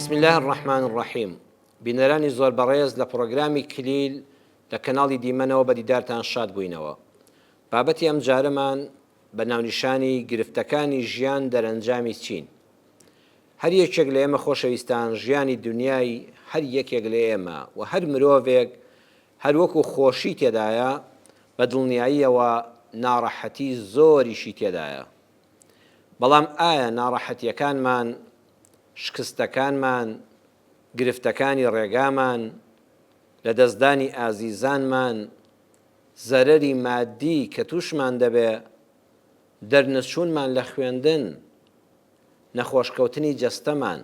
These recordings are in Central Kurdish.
بسم الله الرحمن الرحیم. بینەرانی زۆر بەڕێز لە پرۆگرامی کلیل لە کەناڵی دیمەنەوە بە دیدارتان شاد بووینەوە. بابەتی ئەم جارەمان بە ناونیشانی گرفتەکانی ژیان دەرەنجامی چین. هەر یەکێک لە ئێمە خۆشەویستان ژیانی دنیای هەر یەکێک لە ئێمە و هەر مرۆڤێک هەر وەکو خۆشی تێدایە بە دڵنیاییەوە ناڕەحەتی زۆریشی تێدایە. بەڵام ئایا ناڕەحەتیەکانمان، شکستەکانمان، گرفتەکانی ڕێگامان، لە دەستدانی ئازیزانمان، زەرەری مادی کە تووشمان دەبێ، دەرنەچوونمان لە خوێندن، نەخۆشکەوتنی جەستەمان،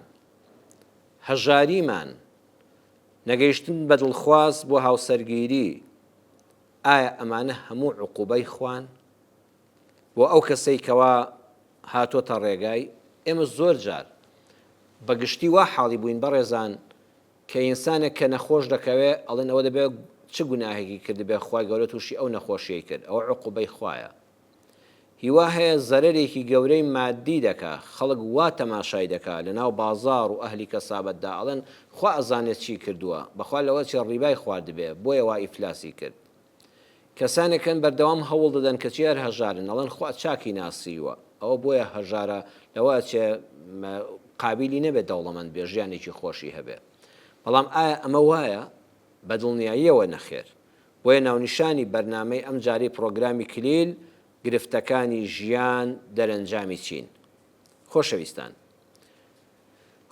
هەژاریمان، نەگەیشتن بە دڵخواز بۆ هاوسەرگیری، ئایا ئەمانە هەموو عوقوبەی خوان؟ بۆ ئەو کەسەی کەوا هاتۆتە ڕێگای ئێمە زۆر جار بەگشتی وا حاڵی بووین بەڕێزان کە ئینسانێک کە نەخۆش دەکەوێت ئەڵێن ئەوە دەبێت چ گوناهێکی کرد بێ خوای گەورە تووشی ئەو نەخۆشیەی کرد، ئەوە عوقوبەی خوایە. هیوا هەیە زەرەرێکی گەورەی مادی دەکا، خەڵک وا تەماشای دەکا لە ناو بازاڕ و ئەهلی کەسابەتدا ئەڵێن خوا ئەزانێت چی کردووە، بەخوا لەوە چێ ڕیبای خواردبێ بۆیە وا ئیفلاسی کرد. کەسانێکن بەردەوام هەوڵ دەدەن کە چیار هەژارن ئەڵێن خوا چاکی ناسیوە، ئەوە بۆیە هەژارە لەوە چێ قابلی نەبێت دەوڵەمەند بێ ژیانێکی خۆشی هەبێ. بەڵام ئایا ئەمە وایە؟ بەدڵنیاییەوە نەخێر. بۆیە ناونیشانی بەرنامەی ئەم جارەی پرۆگرامی کلیل گرفتەکانی ژیان دەرەنجامی چین. خۆشەویستان،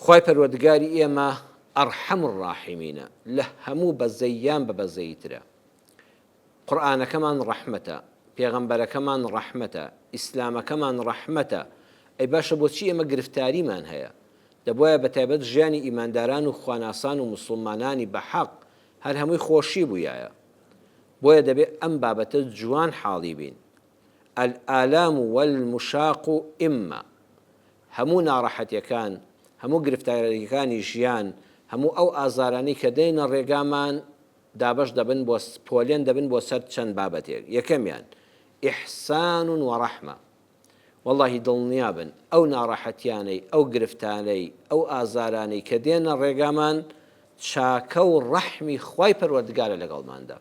خوای پەروەردگاری ئێمە ئەرحەم الراحیمینە، لە هەموو بەزەییان بە بەزەییترە. قورئانەکەمان ڕەحمەتە، پێغەمبەرەکەمان ڕەحمەتە، ئیسلامەکەمان ڕەحمەتە. ئەی باشە بۆچی ئێمە گرفتاریمان هەیە؟ دەبوایە بەتایبەت ژیانی ئیمانداران و خواناسان و مسلمانانی بە حەق هەر هەمووی خۆشی بوویایە. بۆیە دەبێت ئەم بابەتە جوان حاڵی بین. الئالام والمشاق ئیمە، هەموو ناڕەحەتیەکان، هەموو گرفتاریەکانی ژیان، هەموو ئەو ئازارانەی کە دەینە ڕێگامان دابەش دەبن بۆ پۆلێن دەبن بۆ سەر چەند بابەتێک. یەکەمیان ئیحسان و ڕەحمە. واللهی دڵنیا بن ئەو ناڕەحەتیانەی، ئەو گرفتانەی، ئەو ئازارانەی کە دێنە ڕێگامان چاکە و ڕەحمی خوای پەروەردگارە لەگەڵماندا.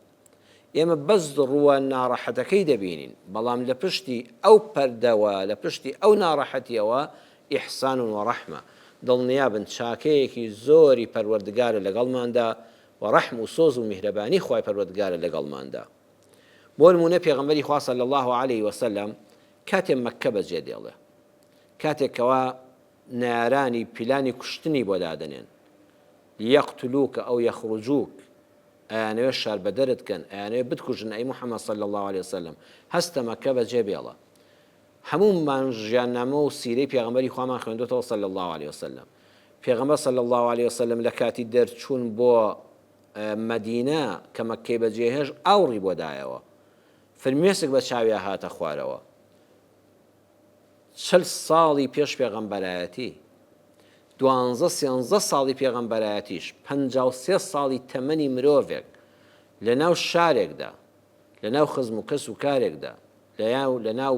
ئێمە بەس ڕووە ناڕەحەتەکەی دەبینین، بەڵام لە پشتی ئەو پەردەوە، لە پشتی ئەو ناڕەحەتیەوە ئیحسان و ڕەحمە. دڵنیا بن چاکەیەکی زۆری پەروەردگارە لەگەڵماندا و ڕەحم و سۆز و میهرەبانی خوای پەروەردگارە لەگەڵماندا. بۆ نمونە پێغەمبەری خوا صلی الله علیه وسلم کاتێک مەککە بەجێ دێڵێ، کاتێکەوە نارانی پیلانی کوشتنی بۆ دادنێن، یەقتلوکە ئەو یەخڕجوک، ئەیانەوێ شار بەدەرت کەن، ئەیانەوێ بتکوژن، ئەی محەممەد صلی الله عليه وسلم هەستە مەککە بەجێ بێڵە. هەموومان ژیاننامە و سیرەی پێغەمبەری خوامان خوێندوتەوە صلی الله عليه وسلم. پێغەمبەر صلی الله عليه وسلم لە کاتی دەرچوون بۆ مەدینە کە مەککەی بەجێهێژ ئاوڕی بۆ دایەوە، فرمێسک بە چاویا هاتە خوارەوە. 40 ساڵی پێش پێغەمبەرایەتی، 12-13 ساڵی پێغەمبەرایەتیش، 53 ساڵی تەمەنی مرۆڤێک لە ناو شارێکدا، لە ناو خزم و کەس و کارێکدا، لە ناو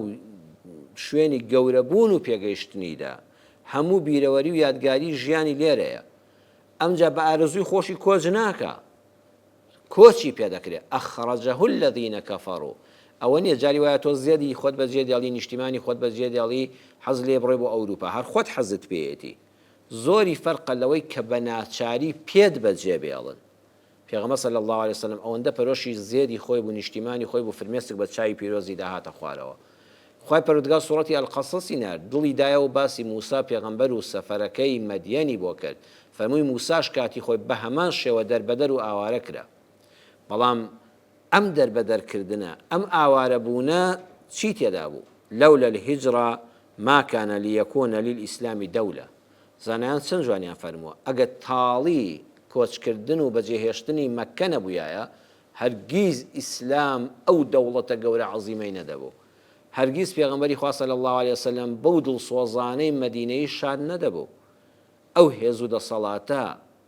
شوێنی گەورەبوون و پێگەیشتنیدا، هەموو بیرەوەری و یادگاری ژیانی لێرەیە. ئەمجا بە ئارەزووی خۆشی کۆچ ناکە، کۆچی پێدەکرێت. ئەخڕەجەهو الەذینە کەفەڕوا. ئەوە نییە جاری وایە تۆ زێدی خۆت بەجێ دێڵی، نیشتیمانی خۆت بەجێ دێڵی، حەز لێ بڕێ بۆ ئەوروپا، هەر خۆت حەزت پێیەتی. زۆری فەرقە لەوەی کە بە ناچاری پێت بەجێ بێڵن. پێغەمبەر صلی الله عليه وسلم ئەوەندە پەرۆشی زێدی خۆی بوو، نیشتیمانی خۆی بوو، فرمێسک بە چاوی پیرۆزی داهاتە خوارەوە. خوای پەروەردگار سوڕەتی ئەلقەسەسی نارد، دڵی دایە و باسی موسا پێغەمبەر و سەفەرەکەی مەدیەنی بۆ کرد. فەرمووی موساش کاتی خۆی بە هەمان شێوە دەربەدەر و ئاوارە کرا. بەڵام ئەم دەربەدەرکردنە، ئەم ئاوارەبوونە چی تێدا بوو؟ لەولە الهیجرە ما کان لیەکۆنە لیلئیسلامی دەولە. زانایان چەند جوانیان فەرمووە ئەگەر تاڵی کۆچکردن و بەجێهێشتنی مەککە نەبوویایە، هەرگیز ئیسلام ئەو دەوڵەتە گەورە عەزیمەی نەدەبوو. هەرگیز پێغەمبەری خوا صلی الله عليه وسلم بەو دڵسۆزانەی مەدینەی شاد نەدەبوو. ئەو هێز و دەسەڵاتە،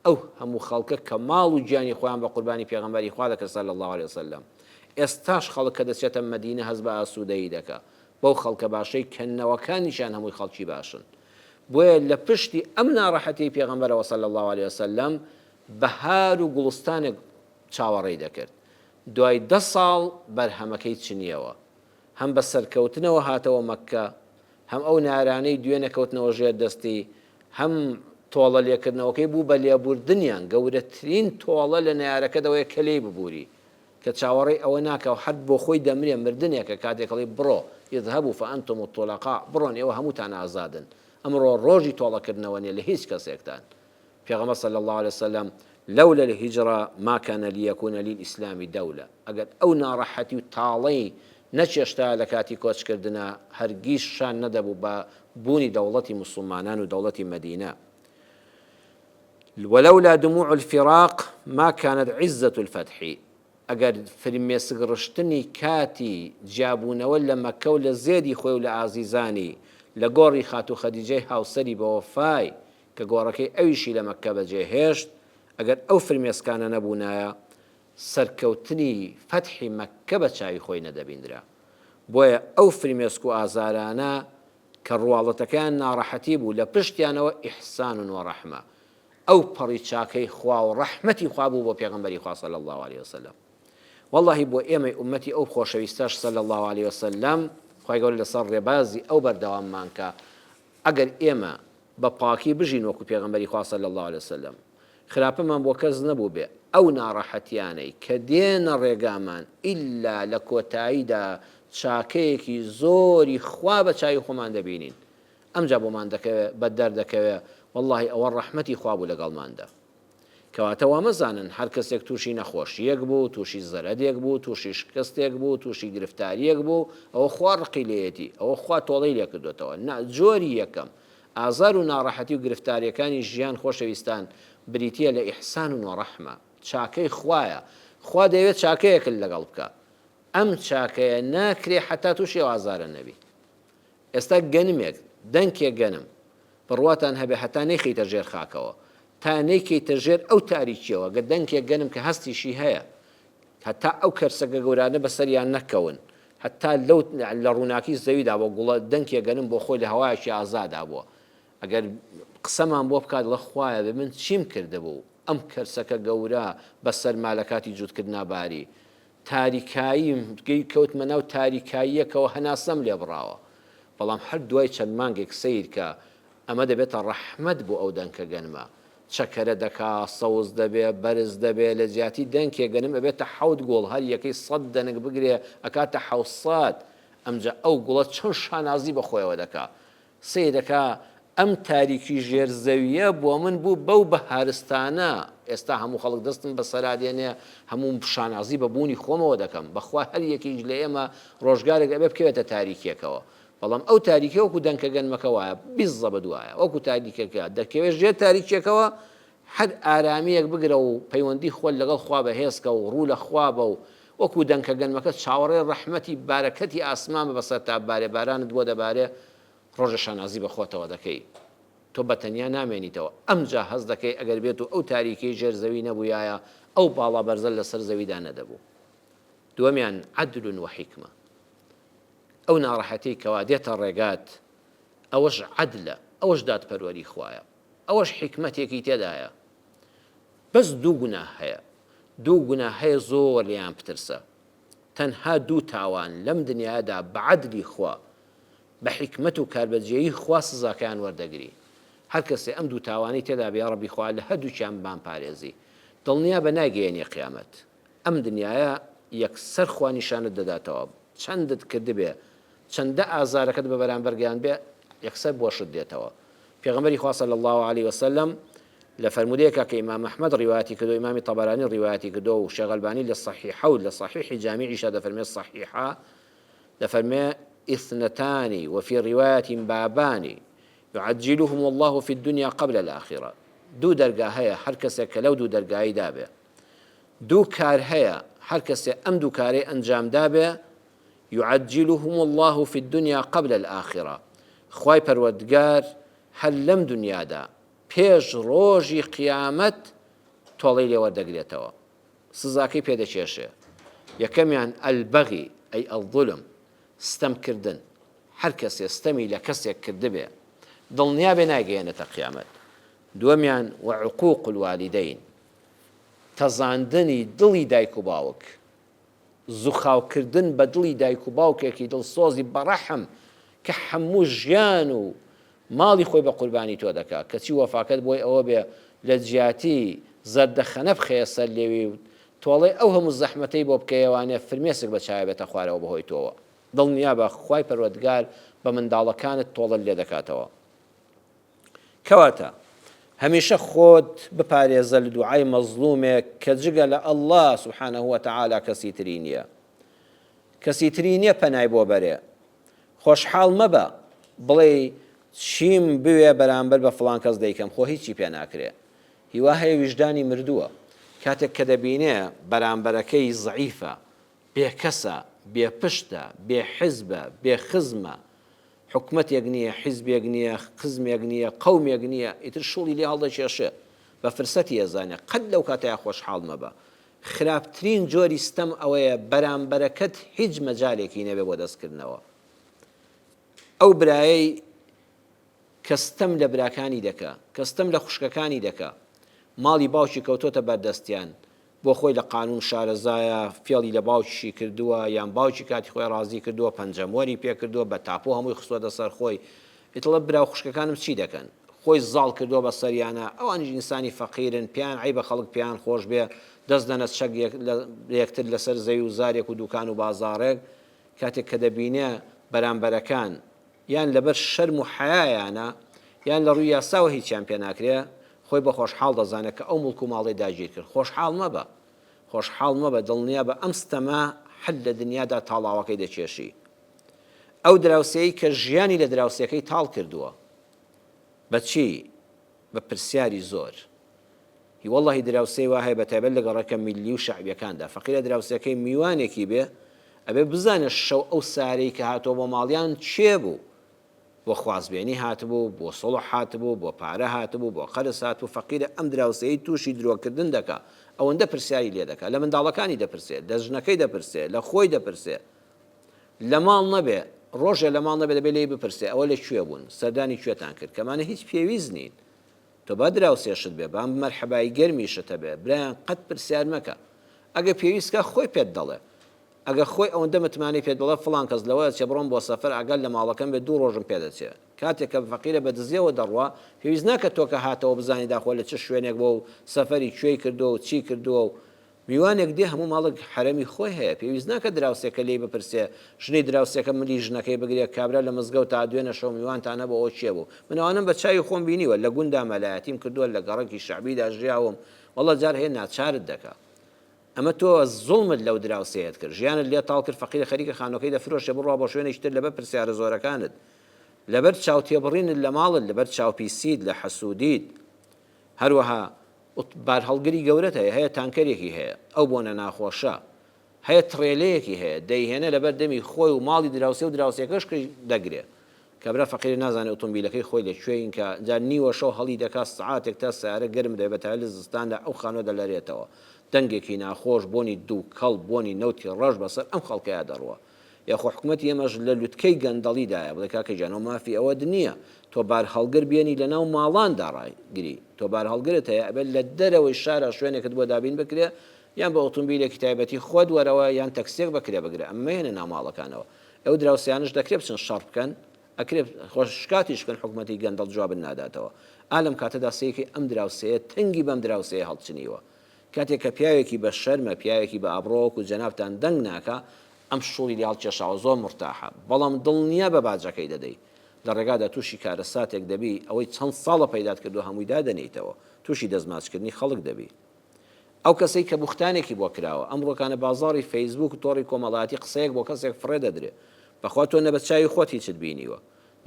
ئەو هەموو خەڵکە کە ماڵ و گیانی خۆیان بە قوربانی پێغەمبەری خوا دەکرد صلی الله عليه وسلم. ئێستاش خەڵک کە دەچێتە مەدینە هەست بە ئاسوودەیی دەکا، بەو خەڵکە باشەی کەنەوەکانیشان هەمووی خەڵکی باشن. بۆیە لە پشتی ئەم ناڕەحەتی پێغەمبەرەوە صلی الله عليه وسلم بەهار و گوڵستانێک چاوەڕێی دەکرد. دوای 10 ساڵ بەرهەمەکەی چنیەوە، هەم بە سەرکەوتنەوە هاتەوە مەککە، هەم ئەو نارانەی دوێ نەکەوتنەوە ژێر دەستی، هەم تۆڵە لێکردنەوەکەی بوو بە لێبوردنیان گەورەترین تۆڵە لە نارەکەدەوەی کە لێی ببووری، کە چاوەڕێی ئەوە ناکە و حەد بۆ خۆی دەمرێ مردنێکە کاتێکەڵی بڕۆ ئیذهبوا فأنتم الطلقاء، بڕۆن ئێوە هەمووتان ئازادن. ئەمڕۆ ڕۆژی تۆڵەکردنەوە نیە لە هیچ کەسێکتان. پێغەمبەر صلی الله عليه وسلم لولا الهجرة ما كان ليكون للإسلام دولة. ئەگەر ئەو ناڕەحەتی و تاڵەی نەچێشتا لە کاتی کۆچکردنە هەرگیز شان نەدەبوو بە بوونی دەوڵەتی موسڵمانان و دەوڵەتی مەدینە. ولولا دموع الفراق ما كانت عزة الفتح. ئەگەر فرمێسگڕشتنی کاتی جیابوونەوە لە مەکە و لە زێدی خۆی و لە ئازیزانی لە گۆڕی خاتو خەدیجەی هاوسەری بە وەفای کە گۆڕەکەی ئەویشی لە مەککە بەجێهێشت، ئەگەر ئەو فرمێسکانە نەبوونایە سەرکەوتنی فەتحی مەککە بە چاوی خۆی نەدەبیندرا. بۆیە ئەو فرمێسک و ئازارانە کە ڕواڵەتەکان ناڕەحەتی بوو لە پشتیانەوە ئیحسان و ڕەحمە، ئەو پەڕی چاکەی خوا و ڕەحمەتی خوا بوو بۆ پێغەمبەری خوا صلی الله عليه وسلم. والله بۆ ئێمەی ئومەتی ئەو خۆشەویستەش صلی الله عليه وسلم خوای گەورە لەسەر ڕێبازی ئەو بەردەواممان کە ئەگەر ئێمە بە پاکی بژین وەکو پێغەمبەری خوا صلی الله عليه وسلم، خراپەمان بۆ کەس نەبوو بێ ئەو ناڕەحەتیانەی کە دێنە ڕێگامان ئیلا لە کۆتاییدا چاکەیەکی زۆری خوا بە چاوی خۆمان دەبینین، ئەمجا بۆمان دەکەوێت بە دەردەکەوێت والله ئەوە ڕەحمەتی خوا بوو لەگەڵماندا. کەواتەوە مەزانن هەر کەسێک تووشی نەخۆشیەک بوو، تووشی زەرەدێک بوو، تووشی شکستێک بوو، تووشی گرفتاریەک بوو، ئەوە خوا ڕقی لێیەتی، ئەوە خوا تۆڵەی لێ کردوێتەوە. جۆری یەکەم ئازار و ناڕەحەتی و گرفتاریەکانی ژیان خۆشەویستان بریتیە لە ئیحسان و ڕەحمە، چاکەی خوایە. خوا دەیەوێت چاکەیەک لەگەڵ بکە، ئەم چاکەیە ناکرێ حتا تووشی ئازارە نەبی. ئێستا گەنمێک دەنکێک گەنم بڕواتان هەبێ هەتا نەیخیتە ژێر خاکەوە، تا نەیکەیتە ژێر ئەو تاریکیەوە، گە دەنکێک گەنم کە هەستیشی هەیە، هەتا ئەو کەرسەگە گەورانە بەسەریان نەکەون، هەتا لەو لە ڕووناکی زەویدا بۆ گوڵە دەنکێک گەنم بۆ خۆی لە هەوایەکی ئازادا بووە. ئەگەر قسەمان بۆ بکات لە خوایە بێ من چیم کردهبوو ئەم کەرسەکە گەورە بەسەر مالەکاتی جووتکردنا باری، تاریکاییم کەوتمە ناو تاریکاییەکەوە هەناسەم لێ بڕاوە. بەڵام هەر دوای چەند مانگێک سیر کە ئەمە دەبێتە ڕەحمەت بۆ ئەو دەنکە گەنمە، چەکەرە دەکا، سەوز دەبێ، بەرز دەبێ، لە زیاتی دەنکێ گەنم ئەبێتە 7 گۆڵ، هەر یەکەی 100 دەنگ بگرێ ئەکاتە 700. ئەمجا ئەو گوڵە چەند شانازی بەخۆیەوە دەکا. سێ دەکا ئەم تاریکی ژێرزەویە بۆ من بوو بەو بەهارستانە، ئێستا هەموو خەڵک دەستم بەسەرادێنێ هەموو شانازی بە بوونی خۆمەوە دەکەم، بەخوا هەر یەکیش لە ئێمە ڕۆژگارێک ئەبێ بکەوێتە تاریکێکەوە. بەڵام ئەو تاریکە وەکو دەنکە گەنمەکە وایە بیزە بەدوایە، وەکو تاریکەکە دەکەوێت ژێر تاریکێکەوە هەر ئارامیەک بگرە و پەیوەندی خۆل لەگەڵ خوا بەهێزکە و ڕوو لە خوا بە و وەکو دەنکە گەنمەکە چاوەڕێ ڕەحمەتی بارەکەتی ئاسمان بەسەر تا بارێ بارانت بۆ دەبارێ، ڕۆژە شانازی بە خۆتەوە دەکەی، تۆ بەتەنیا نامێنیتەوە. ئەمجا هەز دەکەی ئەگەر بێت و ئەو تاریکەی ژێر زەوی نەبوویایە ئەو باڵا بەرزە لەسەر زەویدا نەدەبوو. دووەمیان عەدل و حیکمە، ئەو ناڕەحەتی کەوا دێتە ڕێگات ئەوەش عەدلە، ئەوەش دادپەروەری خوایە، ئەوەش حیکمەتێکی تێدایە. بەس دوو گوناه هەیە، دوو گوناه هەیە زۆر لێیان پترسە، تەنها دوو تاوان لەم دنیادا بە عەدلی خوا بە حیکمەت و کاربەجێیی خوا سزاکەیان وەردەگری. هەر کەسێ ئەم دوو تاوانی تێدا بێ ڕەبی خوا لە هەردووکیان بامپارێزی، دڵنیا بە ناگەیەنی قیامەت. ئەم دنیاە یەکسەر خوا نیشانت دەداتەوە، چەندت کردبێ، چەندە ئازارەکەت بە بەرامبەرگیان بێ، یەکسەر بۆشت دێتەوە. پێغەمبەری خوا صلی الله عليه وسلم لە فەرمودەیەکە کە ئیمام ئەحمەد ڕیواەتی کردو، ئیمامی طەبەرانی ڕیواەتی کردو و شێخ ئەلبانی لە صەحیحە و لە صەحیحی جامیعیشا دەفەرمێ صەحیحە دەفەرمێ اثنتان وفي رواية بابان يعجلهم الله في الدنيا قبل الآخرة. دو دەرگا هەیە هەر کەسێک کە لەو دوو دەرگایی دابێ، دوو کار هەیە هەر کەسێ ئەم دوو کارەی ئەنجام دابێ، يعجلهم الله في الدنيا قبل الآخرة. خوای پەروەردگار هەر لەم دنیادا پێش ڕۆژی قیامەت تۆڵەی لێ وەردەگرێتەوە، سزاکەی پێدەچێشێ. یەکەمیان ئەلبەغی ئەی ئەڵظولم، ستەمکردن. هەر کەسێ ستەمی لە کەسێک کردبێ دڵنیا بێ ناگەیەنێتە قیامەت. دووەمیان وعقوق الوالدین، تەزاندنی دڵی دایک و باوک، زوخاوکردن بە دڵی دایک و باوکێکی دڵسۆزی بەڕەحم کە هەموو ژیان و ماڵی خۆی بە قوربانی تۆ دەکات، کەچی وەفاکەت بۆی ئەوە بێ لە جیاتی زەردەخەنە بخەیە سەر لێوی و تۆڵێ ئەو هەموو زەحمەتەی بۆ بکەیەوانێ فرمێسک بە چاوی بێتە خوارەوە بەهۆی تۆوە. دڵنیا بە خوای پەروەردگار بە منداڵەکانت تۆڵە لێ دەکاتەوە. کەواتە هەمیشە خۆت بپارێزە لە دوعای مەزلومێک کە جگە لە ئەڵڵا سوبحانەه وتەعالا کەسی تری نییە. کەسی تری نییە پەنای بۆ بەرێ. خۆشحاڵ مەبە بڵێ چیم بوێ بەرامبەر بە فڵان کەس دەیکەم، خۆ هیچی پێ ناکرێ. هیوا هەیە ویژدانی مردووە، کاتێک کە دەبینێ بەرامبەرەکەی زەعیفە، بێکەسە، بێپشتە، بێحیزبە، بێخزمە، حکومەتێک نییە، حیزبێک نییە، خزمێک نییە، قەومێک نییە، ئیتر شوڵی لێ هەڵدەکێشێ بە فرسەتی ئەزانێ قەت لەو کاتەیە خۆشحاڵ مەبە. خراپترین جۆری ستەم ئەوەیە بەرامبەرەکەت هیچ مەجالێکی نەبێ بۆ دەستکردنەوە. ئەو برایەی کەستەم لە براکانی دەکا، کەستەم لە خوشکەکانی دەکا، ماڵی باوکی کەوتۆتە بەردەستیان بۆ خۆی لە قانون شارەزایە فێڵی لە باوکیشی کردووە، یان باوکی کاتی خۆی ڕازی کردووە، پەنجەمۆری پێ کردووە، بە تاپۆ هەمووی خستووەتە سەر خۆی. ئیتڵە برا خوشکەکانم چی دەکەن؟ خۆی زاڵ کردووە بە سەریانە، ئەوانیش ئینسانی فەقیرن، پیان عیبە خەڵک پیان خۆش بێ، دەست دەنە چەک یەکتر لەسەر زەوی و زارێک و دوکان و بازاڕێک. کاتێک کە دەبینێ بەرامبەرەکان یان لەبەر شەرم و حەیایانە یان لە ڕووی یاساوە هیچیان پێ ناکرێ، خۆی بە خۆشحاڵ دەزانێت کە ئەو مڵک و ماڵی داگیر کرد. خۆشحاڵ مەبە، خۆشحاڵ مەبە، دڵنیا بە ئەم ستەمە حەد لە دنیادا تاڵاوەکەی دەکێشی. ئەو دراوسەیەی کە ژیانی لە دراوسەکەی تاڵ کردووە بەچی؟ بە پرسیاری زۆر. هی وەڵڵاهی دراوسەی وا هەیە بەتایبەت لە گەڕەکە میلی و شەعبیەکاندا فەقیرە دراوسەکەی میوانێکی بێ ئەبێ بزانێت شەو ئەو سارەی کە هاتۆ بۆ ماڵیان چێ بوو، بۆ خوازبێنی هاتبوو، بۆ سڵح هاتبوو، بۆ پارە هاتبوو، بۆ قەرز هاتبوو. فەقیرە ئەم دراوسەی تووشی درۆکردن دەکا، ئەوەندە پرسیاری لێ دەکات، لە منداڵەکانی دەپرسێت، لە ژنەکەی دەپرسێت، لە خۆی دەپرسێت. لە ماڵ نەبێ، ڕۆژێ لە ماڵ نەبێ دەبێت لێی بپرسێ ئەوە لەکوێ بوون، سەردانی کوێتان کرد، کەمانە هیچ پێویست نین. تۆ با دراوسێشت بێ، بام مەرحەبای گەرمیشتە بێ، برایان قەت پرسیار مەکە. ئەگە پێویستکە خۆی پێت دەڵێ، ئەگە خۆی ئەوەندە متمانی پێت دەڵێ فڵان کەس لەوە چێ بڕۆم بۆ سەفەر ئەگەر لە ماڵەکەم بێت 2 ڕۆژم پێ دەچێت. کاتێک کە فەقیرە بە دزیەوە دەڕوا، پێویست ناکە تۆ کە هاتەوە بزانی داخۆ لە چ شوێنێک بۆ و سەفەری کوێی کردووە و چی کردووە و میوانێک دێ هەموو ماڵک حرەمی خۆی هەیە. پێویست ناکە دراوسێکە لێی بپرسێ، ژنەی دراوسێکە ملی ژنەکەی بگرێت کابرا لە مزگەوت تا دوێنە شەو میوانتانە بۆ ئەوە چێ بوو. من ئەوانم بە چاوی خۆم بینیوە، لە گوندا مەلایەتیم کردووە، لە گەڕەکی شەعبیدا ژیاوم، وەڵڵا جار هەیە ناچارت دەکات. ئەمە تۆ زوڵمت لەو دراوسەیەت کرد، ژیانت لێ تاڵ کرد، فەقیرە خەریکە خانۆکەی دەفرۆشێ بڕوا بۆ شوێنێکی تر لەبەر پرسیارە زۆرەکانت، لەبەر چاوتێبڕینت لە ماڵت، لەبەر چاوپیسیت، لە حەسوودیت. هەروەها بار هەڵگری گەورەت هەیە تانکەرێکی هەیە، ئەو بۆنە ناخۆشە، هەیە تڕێلەیەکی هەیە دەیهێنە لەبەر دەمی خۆی و ماڵی دراوسێ و دراوسێکەش دەگرێ. کابرا فەقیر نازانێت ئۆتۆمبیلەکەی خۆی لەکوێین کە جار نیوە شەو هەڵی دەکات سعاتێک تا سیارە گەرم دەبێت تا لە زستاندا ئەو خانۆ دەلەرێتەوە. دەنگێکی ناخۆش بۆنی دوو کەڵ بۆنی نەوتی ڕەش بەسەر ئەم خەڵکەیە دەڕوە. یاخۆ حکومەتی ئێمەش لە لوتکەی گەندەڵیدایە بڵێ کاکە جانەوە مافی ئەوە نییە تۆ بار هەڵگر بێنی لە ناو ماڵاندا ڕایگری، تۆ بار هەڵگرت هەیە ئەبێت لە دەرەوەی شارە شوێنێکت بۆ دابین بکرێ، یان بە ئۆتۆمبیلێکی تایبەتی خۆت وەرەوە یان تەکسێک بکرێ بگرێ، ئەمە هێنە ناو ماڵەکانەوە. ئەو دراوسیانش دەکرێت بچن شەڕ بکەن، ئەکرێت خۆشکاتیش بکەن، حکومەتی گەندەڵ جوابن ناداتەوە. ئالەم کاتەدا سەیەکی ئەم دراوسەیە تەنگی بەم دراوسەیە هەڵچنیوە. کاتێک کە پیاوێکی بە شەرمە، پیاوێکی بە ئابڕۆک و جەنابتان دەنگ ناکە، ئەم شوڵی لێ هەڵکێشاوە زۆر مرتاحە، بەڵام دڵنیا بە باجەکەی دەدەی. لە ڕێگادا تووشی کارەساتێک دەبی، ئەوەی چەند ساڵە پەیدات کردو هەمووی دادەنیتەوە، تووشی دەستماچکردنی خەڵک دەبی. ئەو کەسەی کە بوختانێکی بۆ کراوە، ئەمڕۆکانە بازاڕی فەیسبوک و تۆڕی کۆمەڵایەتی قسەیەک بۆ کەسێک فڕێ دەدرێت، بەخوا تۆ نە بە چاوی خۆت هیچت بینیوە،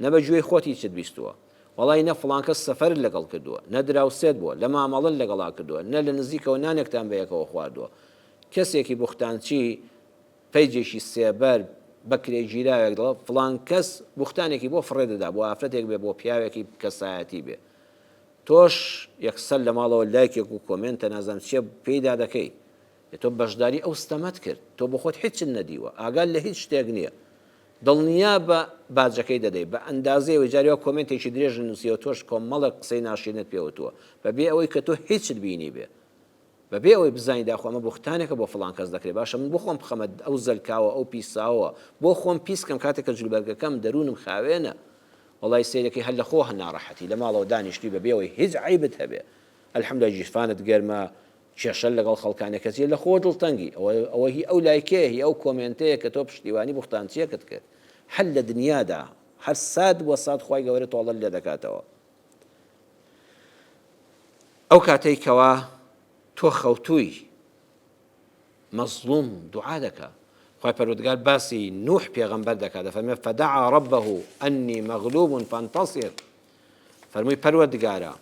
نە بە گوێی خۆت هیچت بیستووە، وەڵی نە فڵان کەس سەفەرت لەگەڵ کردووە، نە دراوسێت بووە، لە مامەڵت لەگەڵا کردووە، نە لە نزیکەوە نانێکتان بەیەکەوە خواردووە. کەسێکی بوختانچی پەیجێکی سێبەر بەکرێ گیراوێک دڵە فڵان کەس بوختانێکی بۆ فڕێ دەدا، بۆ ئافرەتێک بێ، بۆ پیاوێکی کەسایەتی بێ، تۆش یەکسەر لە ماڵەوە لایکێک و کۆمنتە نازانم چێ پێیدا دەکەی، تۆ بەشداری ئەو ستەمەت کرد، تۆ بۆ خۆت هیچ نەدیوە، ئاگال لە هیچ شتێک نییە. دڵنیا بە باجەکەی دەدەیت بە ئەندازەیەوە جاریەوە کۆمنتێکی درێژ نووسیەوە تۆش کۆمەڵک قسەی ناشرینت پێوتووە بەبێ ئەوەی کە تۆ هیچت بینی بێ بەبێ ئەوەی بزانانی داخۆمە بوختانێکە بۆ فڵان کەس دەکرێت باشە من بۆ خۆم بخەمە ئەو زەلکاوە ئەو پیساوە بۆ خۆم پیسکەم کاتێککە جلوبەرگەکەم دەروونم خاوێنە وڵی سیرەکەی هەر لە خۆ هەناڕەحەتی لە ماڵەوە دانیشتی بەبێەوەی هیچ عیبت هەبێ الحەمدولای جیفانت گەرمە کێشەل لەگەڵ خەڵکانێکەسی لە خۆ دڵتەنگی ئەوە هی ئەو لایکێ هی ئەو کۆمنتەیە کە تۆ پشتیوانی بوختانچیەکەت کرد هەر لە دنیادا هەر ساد بۆ ساد خی گەورە تۆڵە لێ دەکاتەوە ئەو کاتێکەوە تۆ خەوتووی مەزلوم دوعا دەکا خی پەروەردگار باسی نوح پێغەمبەر دەکات دەفەرمێ فدعا ربه أني مغلوب فانتصر فەرمووی پەروەردگارە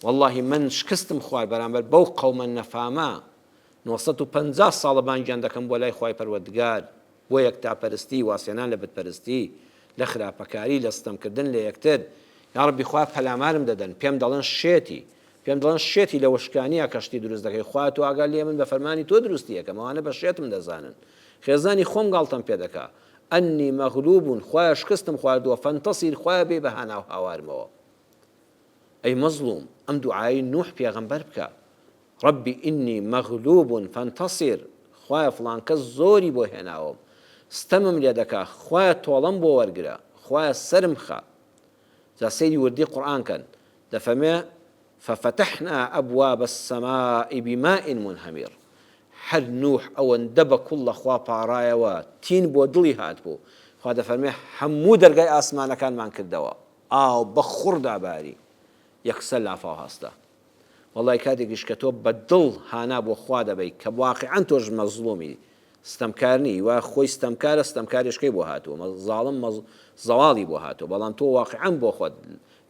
والله من شکستم خوای بەرامبەر بەو قەومە نەفامە 950 ساڵە بانگیان دەکەم بۆ لای خی پەروەردگار بۆ یەکتاپەرستی واسێنان لە بتپەرستی لە خراپەکاری لە ستەمکردن لە یەکتر یا ڕەبی خوا پەلامارم دەدەن پێم دەڵێن پێم دەڵێن شێتی لە وشکانیە کەشتی دروست دەکەی خوا تو ئاگال لێ من بە فەرمانی تۆ دروستیەکەم ئەوانە بە شێتم دەزانن خێزانی خۆم گاڵتەم پێ دەکا ئەنی مەغلوبون خوایە شکستم خواردووە فەنتەسیر خوایە بێ بە هەناو هاوارمەوە ئەی مەزلوم ئەم دوعای نوح پێغەمبەر بکە ربی ئینی مەغلوب فەنتەسیر خوایە فڵان کەس زۆری بۆ هێناوم ستەمم لێ دەکا خوایە تۆڵەم بۆ وەرگرە خوایە سرم خە جا سەیری وردی قورئان کەن دەفەرمێ ففتحنا أبواب السماء بماء منهمر هەر نوح ئەوەندە بە کوڵ لە خوا پاڕایەوە تین بۆ دڵی هاتبوو خوا دەفەرمێ هەموو دەرگای ئاسمانەکانمان کردەوە ئاو بە خوڕدا باری یەکسەر لافاو هەستە وەڵی کاتێکیش کە تۆ بە دڵ هانا بۆ خوا دەبەی کە واقعەن تۆش مەزلومی ستەمکارنی وا خۆی ستەمکارە ستەمکاریشکەی بۆ هاتووە زاڵم زەواڵی بۆ هاتووە بەڵام تۆ واقعەن بۆ خۆت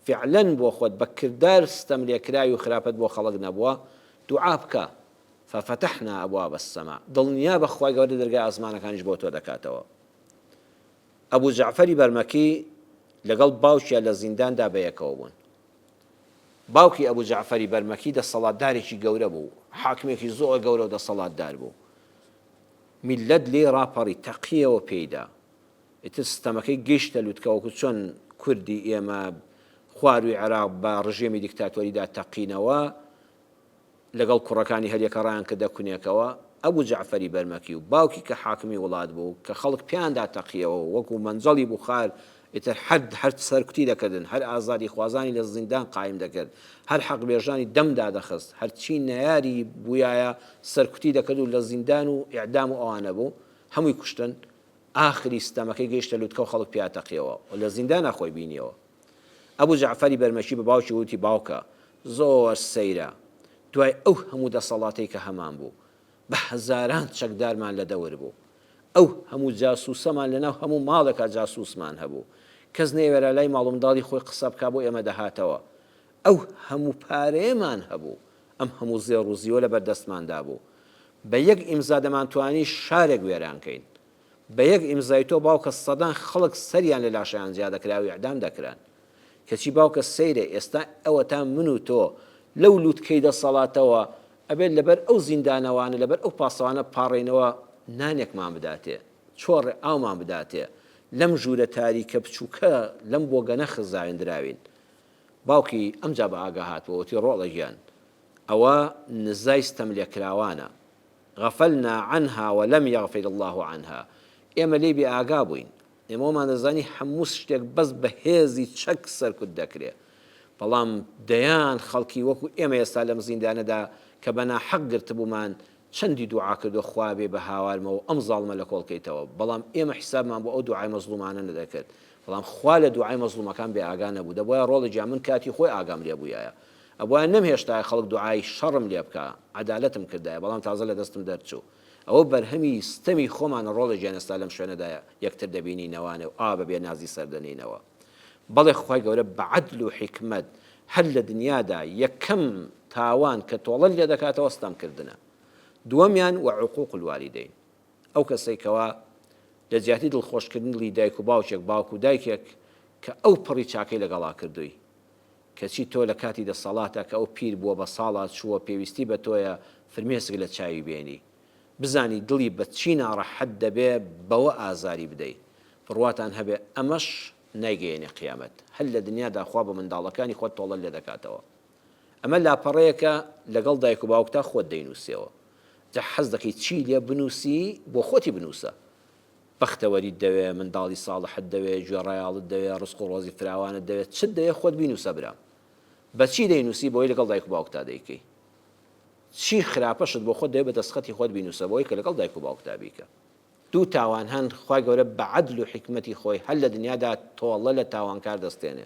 فعلەن بۆ خۆت بە کردار ستەم لێکراوی و خراپەت بۆ خەڵک نەبووە دوعا بکە ففتحنا أبواب السماء دڵنیا بە خوای گەورە دەرگای ئاسمانەکانیش بۆ تۆ دەکاتەوە ئەبوو جەعفەری بەرمەکی لەگەڵ باوکیان لە زینداندا بەیەکەوە بوون باوکی ئەبوو جەعفەری بەرمەکی دەسەڵاتدارێکی گەورە بوو حاکمێکی زۆر گەورە و دەسەڵاتدار بوو میلەت لێ ڕاپەڕی تەقیەوە پێیدا ئیتر ستەمەکەی گەیشتە لووتکەوەکو چۆن کوردی ئێمە خواروی عێراق بە ڕژێمی دیکتاتۆریدا تەقینەوە لەگەڵ کوڕەکانی هەریەکە ڕایان کە دەکونێکەوە ئەبوو جەعفەری بەرمەکی و باوکی کە حاکمی وڵات بوو کە خەڵک پیاندا تەقیەوە وەکو مەنجەڵی بوخار ئیتر هەر سەرکوتی دەکردن هەر ئازادی خوازانی لە زیندان قایم دەکرد هەر حەقبێژانی دەمدا دەخست هەرچی نەیاری بوویایە سەرکوتی دەکرد و لە زیندان و ئیعدام و ئەوانە بوو هەمووی کوشتن ئاخری ستەمەکەی گەیشتە لووتکە و خەڵک پیا تەقیەوە و لە زیندانە خۆی بینیەوە ئەبوو جەعفەری بەرمەکی بە باوکی وتی باوکە زۆر سەیرە دوای ئەو هەموو دەسەڵاتەی کە هەمان بوو بە هەزاران چەکدارمان لە دەور بوو ئەو هەموو جاسووسەمان لەناو هەموو ماڵێکە جاسووسمان هەبوو کەس نەیوێرە لای ماڵ و منداڵی خۆی قسە بکا بۆ ئێمە دەهاتەوە ئەو هەموو پارەیەمان هەبوو ئەم هەموو زێڕ و زیوە لە بەردەستماندا بوو بە یەک ئیمزا دەمانتوانی شارێک وێرانکەین بە یەک ئیمزای تۆ باوکە سەدان خەڵک سەریان لە لاشەیان زیاد دەکرا و ئیعدام دەکران کەچی باوکە سەیرە ئێستا ئەوە تا من و تۆ لەو لووتکەی دەسەڵاتەوە ئەبێت لەبەر ئەو زیندانەوانە لەبەر ئەو پاسەوانە پاڕێنەوە نانێکمان بداتێ چۆڕێ ئاومان بداتێ لەم ژوورە تاریکە بچووکە لەم بۆگەنە خزاوێنراوین باوکی ئەمجا بە ئاگا هاتووەوەتی ڕۆڵە گیان ئەوە نزای ستەم لێکراوانە غەفەلنا عنها وەلەم یەغفر الله عنها ئێمە لێ بێ ئاگا بووین ئێمەمان دەزانی هەموو شتێک بەس بە هێزی چەک سەرکوت دەکرێت بەڵام دەیان خەڵکی وەکو ئێمە ئێستا لەم زیندانەدا کە بەناحەق گرتبوومان چەندی دوعا کردو خوا بێ بە هاوارمەوە ئەم زاڵمە لە کۆڵکەیتەوە بەڵام ئێمە حیسابمان بۆ ئەو دوعای مەزلومانە نەدەکرد بەڵام خوا لە دوعای مەزلومەکان بێ ئاگا نەبوو دەبووە ڕۆڵی جا من کاتی خۆی ئاگام لێ بوویایە ئەوە نەمهێشتا خەڵک دوعای شەڕم لێ بکە عەدالەتم کردایە بەڵام تازە لە دەستم دەرچوو ئەوە بەرهەمی ستەمی خۆمان ڕۆڵی جیانستا لەم شوێنەدایە یەکتر دەبینینەوانێ و بەبێ نازی سەردەنینەوە بەڵێ خوای گەورە بە عەدل و حیکمەت هەر لە دنیادا یەکەم تاوان کە تۆڵە لێ دەکاتەوە ستەمکردنە دووەمیان و عقوق الوالیدەین ئەو کەسێکەوە لە جیاتی دڵخۆشکردنی دایک و باوکێک باوک و دایکێک کە ئەو پڕی چاکەی لەگەڵا کردووی کەچی تۆ لە کاتی دەسەڵاتە کە ئەو پیر بووە بە ساڵات چووە پێویستی بە تۆیە فرمێسک لە چاوی بێنی بزانی دڵی بە چی ناڕەحەت دەبێ بەوە ئازاری بدەیت بڕواتان هەبێ ئەمەش نایگەیەنێ قیامەت هەر لە دنیادا خوا بە منداڵەکانی خۆت تۆڵە لێ دەکاتەوە ئەمە لاپەڕەیەکە لەگەڵ دایک و باوکتا خۆت دەینووسیەوە جا حەز دەکەی چی لێ بنووسی بۆ خۆتی بنووسە بەختەوەریت دەوێ منداڵی ساڵحت دەوێ گوێڕایاڵت دەوێ ڕزق و ڕۆزی فراوانت دەوێت چت دەوێ خۆت بینووسە برام بەچی دەینووسی بۆی لەگەڵ دایک و باوکتا دەیکەی چی خراپەشت بۆ خۆت دەوێت بە دەستخەتی خۆت بینووسە بۆی کە لەگەڵ دایک و باوکتا بیکە دوو تاوان هەن خوای گەورە بە عەدل و حیکمەتی خۆی هەر لە دنیادا تۆڵە لە تاوانکار دەستێنێ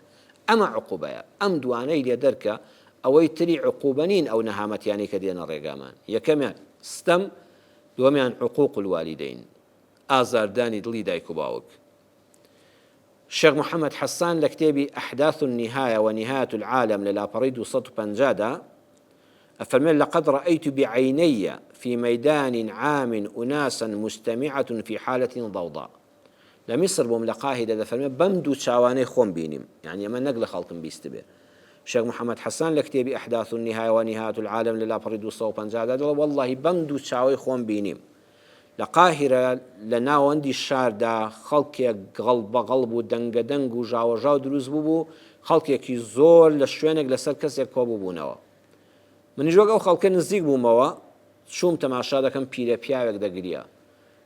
ئەمە عقوبەیە ئەم دوانەی لێ دەرکە ئەوەی تری عقوبە نین ئەو نەهامەتیانی کە دێنە ڕێگامان یەکەمیان ستەم دووەمیان عقوق الوالیدین ئازاردانی دڵی دایک و باوک شێخ محەممەد حەسان لە کتێبی ئەحداث النهاية ونهاية العالم لە لاپەڕەی 250دا أفرمي لقد رأيت بعيني في ميدان عام أناسا مجتمعة في حالة ضوضاء لمصر بوم لقاهدة دفرمي بمدو تشاواني خون بينيم يعني أما نقل خلق بيستبه شيخ محمد حسان لكتابي أحداث النهاية ونهاية العالم للا بريدو صوبا زاد والله بمدو تشاوي خون بينيم لقاهرة لنا وندي الشار دا خلق قلب ودنگ دنگ و جاو دروز بوبو خلق يكي زور لشوينك لسر كس يك بابو بونوا من جوگ ئەو خەڵکە نزیک بوومەوە چووم تەماشا دەکەم پیرە پیاوێک دەگریا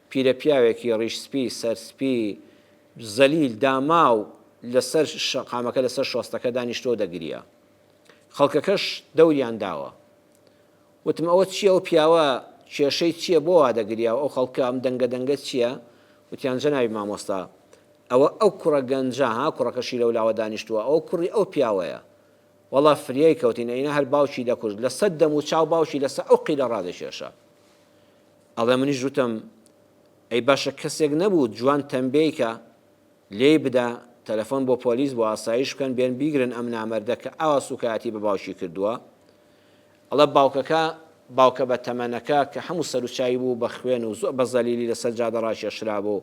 پیرە پیاوێکی ڕیشسپی سەرسپی زەلیل داما و لەسەر قامەکە لەسەر شۆستەکە دانیشتۆ دەگریا خەڵکەکەش دەوریان داوە وتم ئەوە چییە ئەو پیاوە کێشەی چییە بۆ وا دەگریا و ئەو خەڵکە ئەم دەنگە چییە وتیان جەنابی مامۆستا ئەو کوڕە گەنجە ها کوڕەکەشی لەولاوە دانیشتووە ئەو کوڕی ئەو پیاوەیە والله فریای کەوتین ئەینە هەر باوکی دەکوژ لە سەد دەم و چاو باوکی لەسەر ئەو قیلە ڕادەکێشە ئەڵێ منیش وتم ئەی باشە کەسێک نەبوو جوان تەمبێی کە لێی بدا تەلەفۆن بۆ پۆلیس بۆ ئاسایش بکەن بێن بیگرن ئەم نامەردە کە ئاوا سوکایەتی بە باوکی کردووە ئەڵێ باوکە بە تەمەنەکە کە هەموو سەر و چای بوو بە خوێن و زۆر بە زەلیلی لەسەر جادە ڕاکێشرا بوو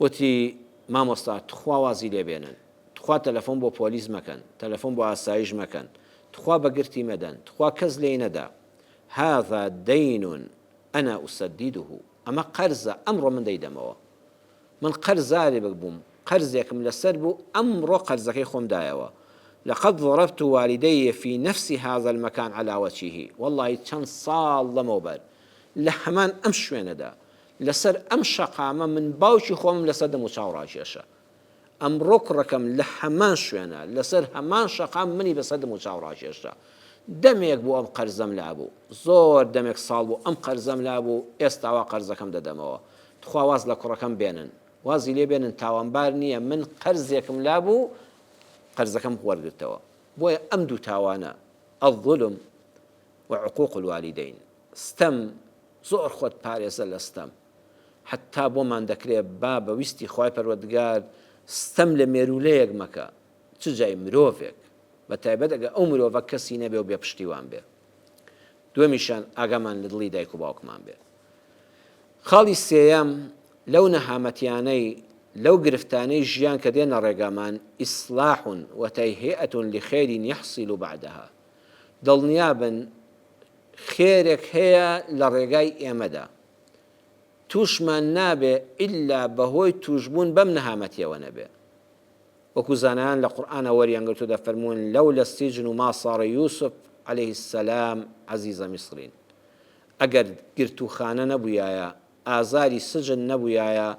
وتی مامۆستا تخوا وازی لێ بێنن تخوا تەلەفۆن بۆ پۆلیس مەکەن تەلەفۆن بۆ ئاسایش مەکەن تخوا بەگرتی مەدەن تخوا کەس لێی نەدا هذا دەین ئەنا ئوسەدیدوه ئەمە قەرزە ئەمڕۆ من دەیدەمەوە من قەرزارێ بووم قەرزێکم لەسەر بوو ئەمڕۆ قەرزەکەی خۆم دایەوە لقد ضربت والدي في نفس هذا المكان على وجهه والله چەند ساڵ لەمەوبەر لە هەمان ئەم شوێنەدا لەسەر ئەم شەقامە من باوکی خۆم لەسەر دەم و چاو ڕاکێشە ئەمڕۆ کوڕەکەم لە هەمان شوێنە لەسەر هەمان شەقام منی بەسەر دەم و چاو ڕاکێشە دەمێک بوو ئەم قەرزەم لابوو زۆر دەمێک ساڵ بوو ئەم قەرزەم لابوو ئێستاوا قەرزەکەم دەدەمەوە تخوا واز لە کوڕەکەم بێنن وازی لێ بێنن تاوانبار نییە من قەرزێکم لابوو قەرزەکەم وەرگرتەوە بۆیە ئەم دوو تاوانە الظلم وعقوق الوالدين ستەم زۆر خۆت پارێزە لە ستەم حتا بۆمان دەکرێت با بەویستی خوای پەروەردگار ستەم لە مێرولەیەک مەکە چ جای مرۆڤێک بە تایبەت ئەگە ئەو مرۆڤە کەسی نەبێ و بێ پشتیوان بێ دووەمیشان ئاگامان لە دڵی دایک و باوکمان بێ خاڵی سێیەم لەو نەهامەتیانەی لەو گرفتانەی ژیان کە دێنە ڕێگامان ئیسلاح وتەیهیئەة لخێر یحصل بعدها دڵنیابن خێرێک هەیە لە ڕێگای ئێمەدا توشمان نابێ ئیلا بەهۆی توشبوون بەم نەهامەتیەوە نەبێ وەکو زانایان لە قورئانە وەریانگرتو دەفەرموون لەولا السجن ما صار يوسف عليه السلام عزيز مصرين ئەگەر گرتوخانە نەبوویایە ئازاری سجن نەبوویایە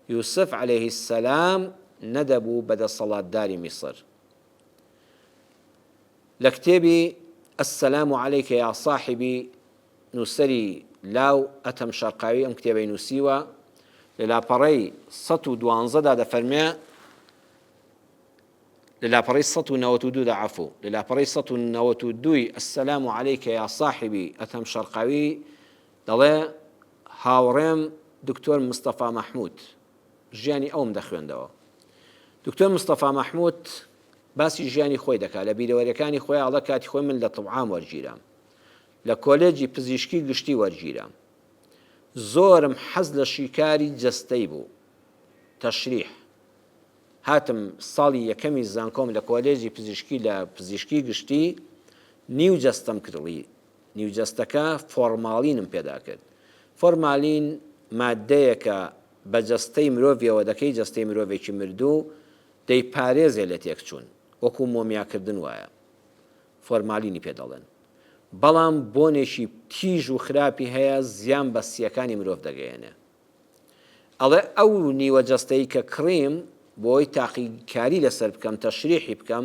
يوسف عليه السلام ندبوا بدا صلاة دار مصر لكتابي السلام عليك يا صاحبي نوسري لاو أتم شرقاوي أم كتابي نوسيوا للاپەڕەی 112 دا فرمي للاپەڕەی 192 دا عفو للاپەڕەی 192 السلام عليك يا صاحبي أتم شرقاوي دەڵێ هاوڕێم دکتۆر مستەفا مەحموود ژیانی ئەوم دەخوێندەوە دکتۆر مستەفا مەحموود باسی ژیانی خۆی دەکات لە بیرەوەریەکانی خۆی ئاڵە کاتی خۆی من لە طوعام وەرگیرام لە کۆلێجی پزیشکی گشتی وەرگیرام زۆرم حەز لە شیکاری جەستەی بوو تەشریح هاتم ساڵی یەکەمی زانکۆم لە کۆلێجی پزیشکی لە پزیشکی گشتی نیو جەستەم کردی نیو جەستەکە فۆرمالینم پێدا کرد فۆرمالین مادەیەکە بە جەستەی مرۆڤیەوە دەکەی جەستەی مرۆڤێکی مردوو دەیپارێزێ لە تێکچوون وەکو مۆمیاکردن وایە فۆرمالینی پێ دەڵێن بەڵام بۆنێکی تیژ و خراپی هەیە زیان بە سیەکانی مرۆڤ دەگەیەنێ ئەڵێ ئەو نیوە جەستەی کە کڕیم بۆی تاقیکاری لەسەر بکەم تەشریحی بکەم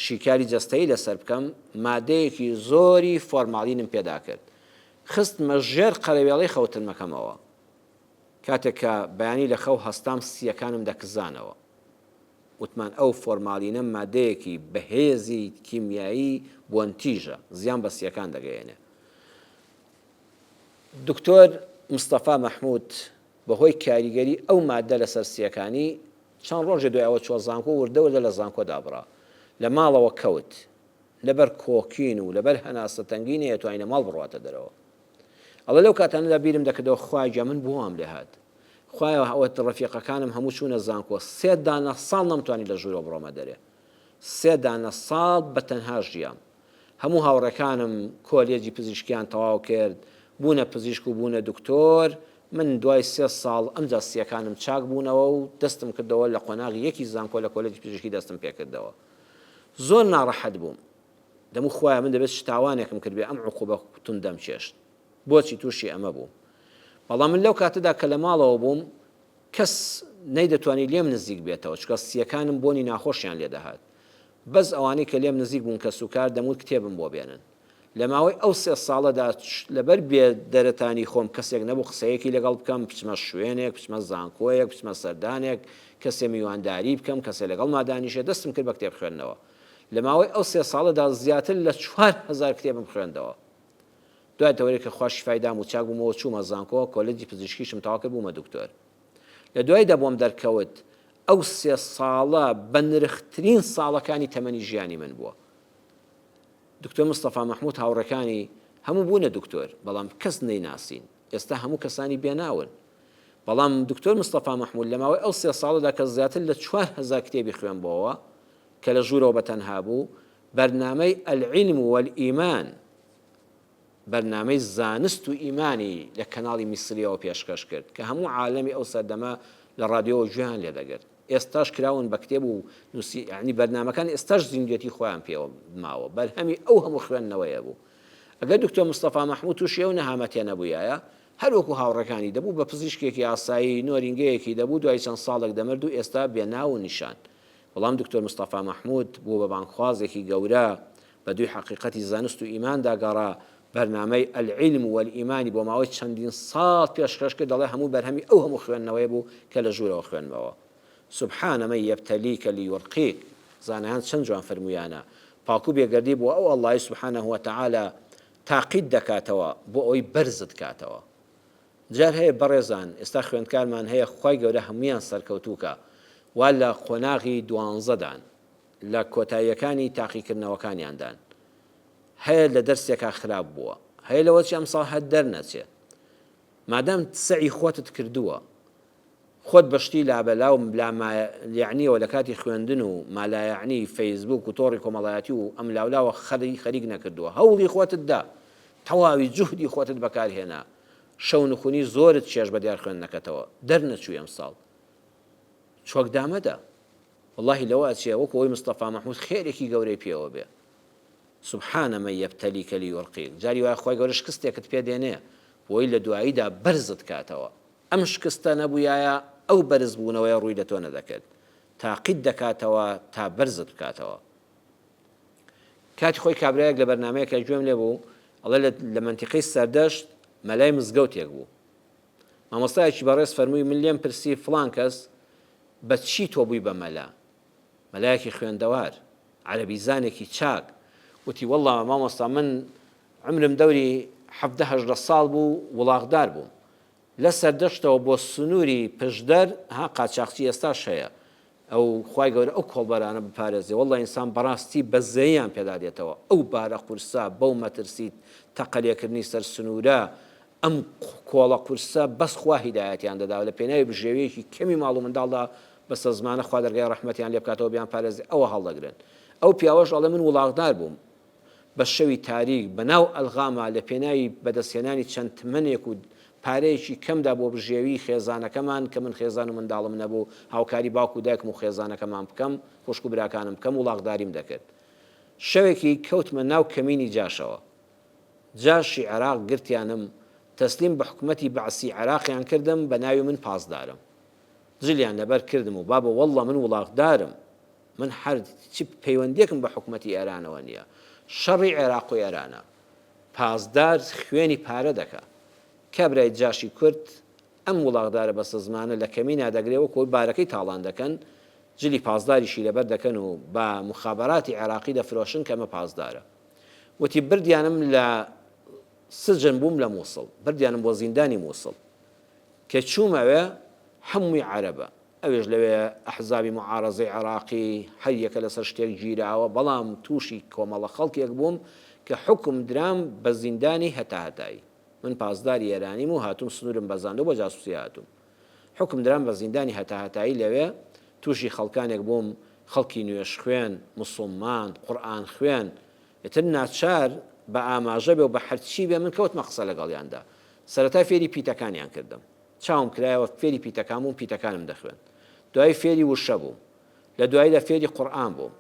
شیکاری جەستەی لەسەر بکەم مادەیەکی زۆری فۆرمالینم پێدا کرد خستمە ژێر قەرەوێڵەی خەوتنمەکەمەوە کاتێک کە بەیانی لە خەو هەستام سیەکانم دەکزانەوە وتمان ئەو فۆرمالینە مادەیەکی بەهێزی کیمیایی بۆنتیژە زیان بە سیەکان دەگەیەنێ دکتۆر مستەفا مەحموود بەهۆی کاریگەری ئەو مادە لەسەر سیەکانی چەند ڕۆژێ دوایەوە چوە زانکۆ وردەوردە لە زانکۆ دابڕا لە ماڵەوە کەوت لەبەر کۆکین و لەبەر هەناسە تەنگینی ئەتوانینە ماڵ بڕواتە دەرەوە ئەڵە لەو کاتانەدا بیرم دەکردەوە خوایە من بۆ وام لێ هات خوایە ئەوەت ڕەفیقەکانم هەموو چوونە زانکۆ 3 دانە ساڵ نەمتوانی لە ژوورەوە بڕۆمە دەرێ 3 دانە ساڵ بە تەنها ژیام هەموو هاوڕەکانم کۆلێجی پزیشکیان تەواو کرد بوونە پزیشک و بوونە دکتۆر من دوای 3 ساڵ ئەم جاستیەکانم چاک بوونەوە و دەستم کردەوە لە قۆناغی یەکی زانکۆ لە کۆلێجی پزیشکی دەستم پێ کردەوە زۆر ناڕەحەت بووم دەموو خوایە من دەبێت شتاوانێکم کرد بێ ئەم عقوبە توندەم چێشت بۆچی تووشی ئەمە بوو بەڵام من لەو کاتەدا کە لە ماڵەوە بووم کەس نەیدەتوانی لێم نزیک بێتەوە چکە سیەکانم بۆنی ناخۆشیان لێ دەهات بەس ئەوانەی کە لێم نزیک بوون کە سوکار دەموت کتێبم بۆ بێنن لە ماوەی ئەو 3 ساڵەدا لەبەر بێ دەرەتانی خۆم کەسێک نەبوو قسەیەکی لەگەڵ بکەم بچمە شوێنێک بچمە زانکۆیەک بچمە سەردانێک کەسێ میوانداری بکەم کەسێ لەگەڵ مادانیشێ دەستم کرد بە کتێب خوێندنەوە لە ماوەی ئەو 3 ساڵەدا زیاتر لە 4000 کتێبم خوێندەوە دوای تەوەری کە خوا شیفای دام و چاک بوومەوە چوومە زانکۆ کۆلێجی پزیشکیشم تەواو کرد بوومە دکتۆر لە دوایدا بۆم دەرکەوت ئەو 3 ساڵە بە نرخترین ساڵەکانی تەمەنی ژیانی من بووە دکتۆر مستەفا مەحموود هاوڕەکانی هەموو بوونە دکتۆر بەڵام کەس نەیناسین ئێستا هەموو کەسانی بێناون بەڵام دکتۆر مستەفا مەحموود لە ماوەی ئەو 3 ساڵەدا کە زیاتر لە 4000 کتێبی خوێنبەوە کە لە ژوورەوە بەتەنها بوو بەرنامەی العلم والئیمان بەرنامەی زانست و ئیمانی لە کەناڵی میسریەوە پێشکەش کرد کە هەموو عالەمی ئەو سەردەمە لە ڕادیۆ گوێیان لێ دەگرت ئێستاش کراون بە کتێب و نووسی یعنی بەرنامەکان ئێستاش زیندوێتی خۆیان پێوە ماوە بەرهەمی ئەو هەموو خوێندنەوەیە بوو ئەگەر دکتۆر مستەفا مەحموود تووشی ئەو نەهامەتێ نەبوویایە هەروەکو هاوڕەکانی دەبوو بە پزیشکێکی ئاسایی نۆرینگەیەکی دەبوو دوای چەند ساڵێک دەمرد و ئێستا بێناو و نیشان بەڵام دکتۆر مستەفا مەحموود بوو بە بانخوازێکی گەورە بە دوی حەقیقەتی زانست و ئیمان داگەڕا بەرنامەی العلم والئیمانی بۆ ماوەی چەندین ساڵ پێشکەش کرد دەڵێ هەموو بەرهەمی ئەو هەموو خوێندنەوەی بوو کە لە ژوورەوە خوێنمەوە سبحان من يبتليك ليرقيك زانایان چەند جوان فەرمویانە پاکو بێگەردی بۆ ئەو ئەڵڵای سبحانه وتعالى تاقید دەکاتەوە بۆ ئەوی بەرزت کاتەوە جار هەیە بەڕێزان ئێستا خوێندکارمان هەیە خوای گەورە هەمویان سەرکەوتووکە وا لە قۆناغی 12دان لە کۆتاییەکانی تاقیکردنەوەکانیاندان هەیە لە دەرسێکا خراپ بووە هەیە لەوەچی ئەم ساڵ هەر دەرنەچێت مادام سعی خۆتت کردووە خۆت بەشتی لابەلا و یعنیەوە لە کاتی خوێندن و مالایعنی فەیسبوک و تۆڕی کۆمەڵایەتی و ئەم لاولاوە خەریک نەکردووە هەوڵی خۆتتدا تەواوی جوهدی خۆتت بەکارهێنا شەو نخونی زۆرت چێژ بە دیار خوێندنەکەتەوە دەرنەچووی ئەم ساڵ چۆک دامەدا واللهی لەوە ئەچێ وەکو ئەوەی مستەفا مەحموود خێرێکی گەورەی پێوە بێ سبحان من يبتليك ليرقيك جاری وای خۆی گەورە شکستێکت پێ دێنێ بۆی لە دواییدا بەرزت کاتەوە ئەم شکستە نەبوویایە ئەو بەرز بوونەوەی ڕووی لە تۆ نەدەکرد تاقید دەکاتەوە تا بەرزت بکاتەوە کاتی خۆی کابرایەک لە بەرنامەیەکە گوێم لێ بوو ئەڵێ لە منتیقەی سەردەشت مەلای مزگەوتێک بوو مامۆستایەکی بەڕێز فەرمووی من لێم پرسی فڵان کەس بە چی تۆ بووی بە مەلا مەلایەکی خوێندەوار عەرەبیزانێکی چاک وتی والله مامۆستا من عمرم دەوری 17-18 ساڵ بوو وڵاغدار بووم لە سەردەشتەوە بۆ سنووری پشدەر ها قاچاقچی ئێستاش هەیە ئەو خوای گەورە ئەو کۆڵبەرانە بپارێزێ والله ئینسان بەڕاستی بەزەییان پێدا دێتەوە ئەو بارە قورسە بەو مەترسیت تەقەلێکردنی سەر سنوورە ئەم کۆڵە قورسە بەس خوا هیدایەتیان دەدا لە پێناوی بژێوەیەکی کەمی ماڵ و منداڵدا بەسە زمانە خوا دەرگای ڕەحمەتیان لێ بکاتەوە بیان پارێزێ ئەوە هەڵدەگرن ئەو پیاوەش ئەڵێ من وڵاغدار بووم بە شەوی تاریک بەناو ئەلغاما لە پێناوی بەدەستهێنانی چەند تمەنێک و پارەیەکی کەمدا بۆ بژێوی خێزانەکەمان کە من خێزان و منداڵم نەبوو هاوکاری باوکو و دایکم و خێزانەکەمان بکەم خوشک و براکانم بکەم وڵاغداریم دەکرد. شەوێکی کەوتمە ناو کەمینی جاشەوە، جاشی عێراق گرتیانم تەسلیم بە حکومەتی بەعسی عێراقیان کردم بە ناوی من پاسدارم. جلیان لەبەر کردم و بابە وەڵڵا من وڵاغدارم، من هەر چی پەیوەندیەکم بە حکومەتی ئێرانەوە نییە، شەڕی عێراق و ئێرانە، پاسدار خوێنی پارە دەکا. کابرای جاشی کورد ئەم وڵاغدارە بەسە زمانە لە کەمینا دەگرێەوە کۆی بارەکەی تاڵان دەکەن، جلی پاسداریشی لەبەر دەکەن و بە مخابەراتی عێراقی دەفرۆشن کەمە پاسدارە. وتی بردیانم لە سجن بووم لە مووسڵ، بردیانم بۆ زیندانی مووسڵ کە چوومەوێ هەمووی عەرەبە، ئەوێش لەوێ ئەحزابی معارەزەی عێراقی هەر یەکە لەسەر شتێک گیراوە، بەڵام تووشی کۆمەڵە خەڵکێک بووم کە حکم درام بە زیندانی هەتاهەتایی. من پاسداری ئێرانیم و هاتووم سنوورم بەزاندۆ بۆ جاسووسی هاتووم، حکم درام بە زیندانی هەتاهەتایی لەوێ تووشی خەڵکانێک بووم، خەڵکی نوێش خوێن، موسڵمان، قورئان خوێن، ئێتر ناچار بە ئاماژە بێ و بە هەرچی بێ من کەوتمە قسە لەگەڵیاندا. سەرەتا فێری پیتەکانیان کردم، چاوم کرایەوە فێری پیتەکان بووم، پیتەکانم دەخوێن. دوای فێری وشە بووم، لە دوایدا فێری قورئان بووم.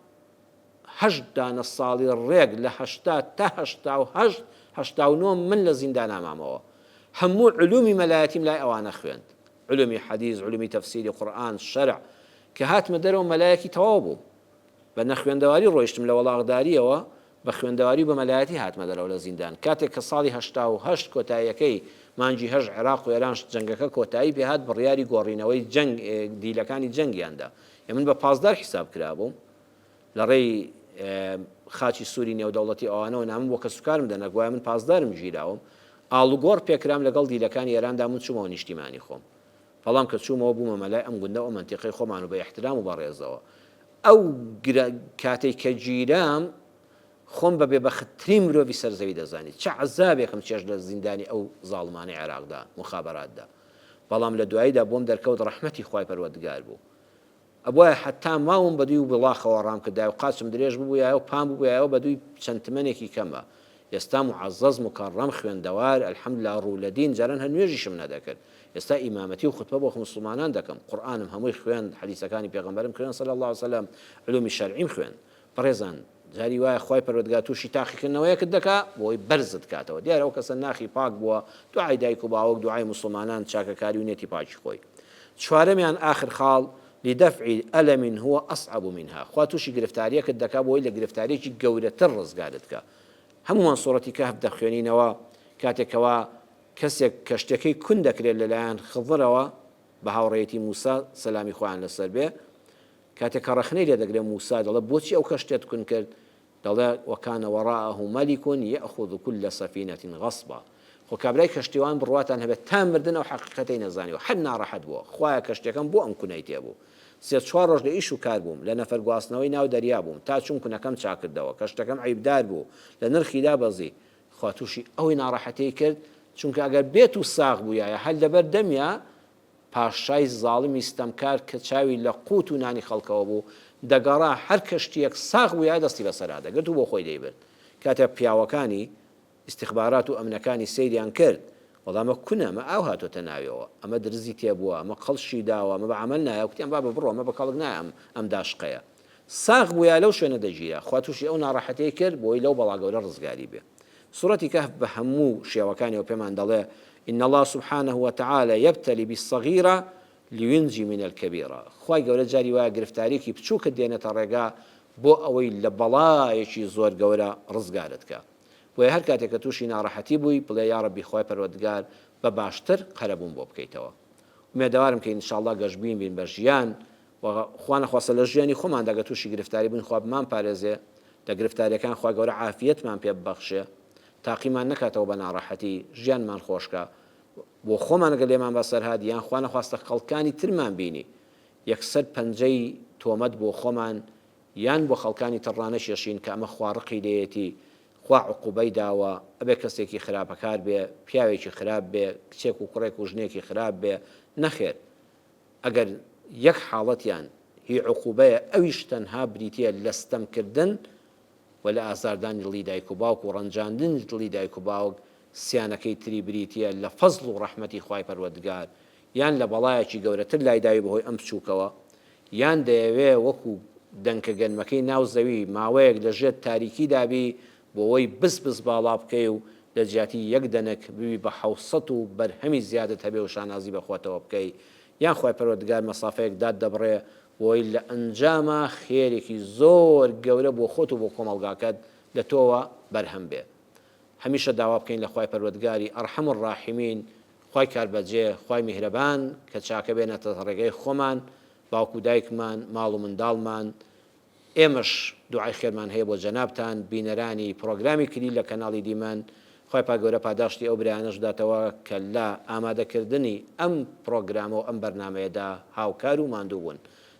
8 دانە ساڵی ڕێک لە 80 تا 88 89 من لە زیندان ئامامەوە. هەموو علومی مەلایەتیم لای ئەوانە خوێند، علومی حەدیث، علومی تەفسیری قورئان، شەرع، کە هاتمە دەرەوە مەلایەکی تەواو بوو. بە نەخوێندەواری ڕۆیشتم لە وەڵاغداریەوە، بە خوێندەواری بە مەلایەتی هاتمە دەرەوە لە زیندان. کاتێک کە ساڵی 88 کۆتاییەکەی مانجی 8 عێراق و ئێران جەنگەکە کۆتایی پێهات بڕیاری گۆڕینەوەی دیلەکانی جەنگیاندا. من بە پاسدار حیساب کرابووم لە ڕێی خاچی سووری نێودەوڵەتی ئەوانەوە نامم بۆ کەسوکارم دەنەگوایە من پاسدارم ژیراوم، ئاڵوگۆڕ پێکرام لەگەڵ دیلەکانی ئێراندا من چوومەوە نیشتیمانی خۆم. بەڵام کە چوومەوە بوومە مەلای ئەم گوندە و مەنتیقەی خۆمان و بە احترام و بە ڕێزەوە. ئەو کاتێک کە گیرام خۆم بە بێبەختترین مرۆڤی سەرزەوی دەزانیت، چه عەزابێکم چێش لە زیندانی ئەو زاڵمانەی عێراقدا مخابەراتدا. بەڵام لە دواییدا بۆم دەرکەوت ڕەحمەتی خوای پەروەردگار بوو. ئەبوایە حتا ماوم بەدووی و بڵاخەوە ڕام کردای و قاچم درێژ ببوویایە و پام ببوویایەوە بەدووی چەند تمەنێکی کەمە. ئێستا معەزەز مکەڕەم خوێندەوار ئەلحەمدولیلا ڕوو لە دین، جاران هەر نوێژیشم نەدەکرد. ئێستا ئیمامەتی و خوتبە بۆ مسلمانان دەکەم، قورئانم هەمووی خوێند، حەدیثەکانی پێغەمبەرم خوێن صلی الله علیه وسلم، علومی شەرعیم خوێن. بەڕێزان جاری وایە خوای پەروەردگار تووشی تاقیکردنەوەیەکت دەکا بۆی بەرزت کاتەوە. دیارە ئەو کەسە ناخی پاک بووە، دوعای دایک و باوک، دوعای مسلمانان، چاکەکاری و نێتی پاکی خۆی. چوارەمیان ئاخر خاڵ لدفع ألم هو أصعب منها، خوا تووشی گرفتاریەکت دەکا بۆی لە گرفتارێکی گەورەتر ڕزگارت کە. هەمومان سوڕەتی کەهف دەخوێنینەوە کاتێکەوە کەسێک کە شتەکەی کون دەکرێت لەلایەن خضرەوە بە هاوڕێیەتی موسا سەلامی خۆیان لەسەر بێ، کاتێک کە ڕەخنەی لێ دەگرێت موسا دەڵێ بۆچی ئەو کە شتێت کون کرد، دەڵێ وەکانە وەڕاءەه مەلیک یەأخذ كل سەفینەة غەصبا. خۆ کابرای کەشتیوان بڕواتان هەبێت تا مردن ئەو حەقیقەتەی نەزانیوە، هەر ناڕەحەت بووە، خوایە کەشتەکەم بۆ ئەم کونەی تێبوو. 3-4 ڕۆژ لە ئیش و کار بووم، لە نەفەر گواستنەوەی ناو دەریا بووم تا چون کونەکەم چاکردەوە، کەشتەکەم عیبدار بوو، لە نرخیدا بەزی. خوا تووشی ئەوەی ناڕەحەتەی کرد، چونکە ئەگەر بێت و ساغ بوویایە هەر لەبەر دەمیا پاشای زاڵمی ستەمکار کە چاوی لە قوت و نانی خەڵکەوە بوو دەگەڕا هەر کەشتیەک ساغ بوویە دەستی بەسەرا دەگرت و بۆ خۆی دەیبرد. کاتێک پیاوەکانی استخبارات و ئەمنەکانی سەیریان کرد، وەڵامە کونە ئەمە ئاو هاتۆتە ناویەوە، ئەمە درزی تێبووە، ئەمە قەڵشی داوە، ئەمە بە عەمەل نایە، وتیان بابە بڕۆ ئەمە بە کەڵک نایە، ئەم داشقەیە. ساغ بوویە لەو شوێنە دەگیرە، خوا تووشی ئەو ناڕەحەتەی کرد بۆی لەو بەڵا گەورە ڕزگاری بێ. سوڕەتی کەهف بە هەموو شێوەکانیەوە پێمان دەڵێ إن الله سبحانه وتعالى يبتلي بالصغيرة لينجي من الكبيرة. خوای گەورە جاری وایە گرفتارێکی بچووکە دێنێتە ڕێگا بۆ ئەوەی لە بەڵایەکی زۆر گەورە ڕزگارت کە. بۆیە هەر کاتێک کە تووشی ناڕەحەتی بووی بڵێ یا ڕەبی خوای پەروەردگار بە باشتر قەرەبوون بۆ بکەیتەوە. ومێدەوارم کە ئینشاءڵڵا گەشتبین بین بە ژیان و خوا نەخواستە لە ژیانی خۆمان دەگە تووشی گرفتاری بووین، خوا بمان پارێزێ لە گرفتاریەکان، خوا گەورە عافیەتمان پێ ببەخشێ، تاقیمان نکاتەوە بە ناڕەحەتی، ژیانمان خۆشکە بۆ خۆمان ئەگەر لێمان بەسەر هاتی یان خوا نەخواستە خەڵکانی ترمان بینی یەکسەر پەنجەی تۆمەت بۆ خۆمان یان بۆ خەڵکانی تەڕانە شێشین کە ئەمە خواڕقی لێیەتی، خوا عقوبەی داوە، ئەبێ کەسێکی خراپەکار بێ، پیاوێکی خراپ بێ، کچێک و کوڕێک و ژنێکی خراپ بێ، نەخێر. ئەگەر یەک حاڵەتیان هی عقوبەیە ئەویش تەنها بریتیە لە ستەمکردن و لە ئازاردانی دڵی دایک و باوک و ڕەنجاندنی دڵی دایک و باوک، سیانەکەی تری بریتە لە فەزڵ و ڕەحمەتی خوای پەروەردگار یان لە بەڵایەکی گەورەتر لای داوی بەهۆی ئەم بچووکەوە یان دەیەوێ وەکو دەنکە گەنمەکەی ناو زەوی ماوەیەک لە ژێر تاریکی دابی بۆەوەی بس باڵا بکەی و لە جیاتی یەک دەنک ببی بە 600 و بەرهەمی زیادت هەبێ و شانازی بەخۆتەوە بکەی یان خوای پەروەردگار مەسافەیەک داد دەبڕێ بۆی لە ئەنجامە خێرێکی زۆر گەورە بۆ خۆت و بۆ کۆمەڵگاکەت لە تۆوە بەرهەم بێ هەمیشە داوا بکەین لە خوای پەروەردگاری ئەرحەم الڕاحیمین خوای کاربەجێ خوای میهرەبان کە چاکە بێنێتە ڕێگەی خۆمان باوکو دایکمان ماڵ و منداڵمان ئێمەش دوعای خێرمان هەیە بۆ جەنابتان بینەرانی پرۆگرامی کلی لە کەناڵی دیمان خۆی پاگەورە پاداشتی ئەو برایانەش داتەوە کە لە ئامادەکردنی ئەم پرۆگرامە و ئەم بەرنمەیەدا هاوکار و ماندوو بوون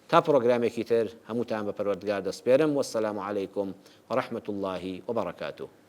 تا پرۆگرامێکی تر هەمووتان بە پەروەردگار دەسپێرم وەسەلام عەلەیکم وەڕەحمەت الله وبەڕەکاتوه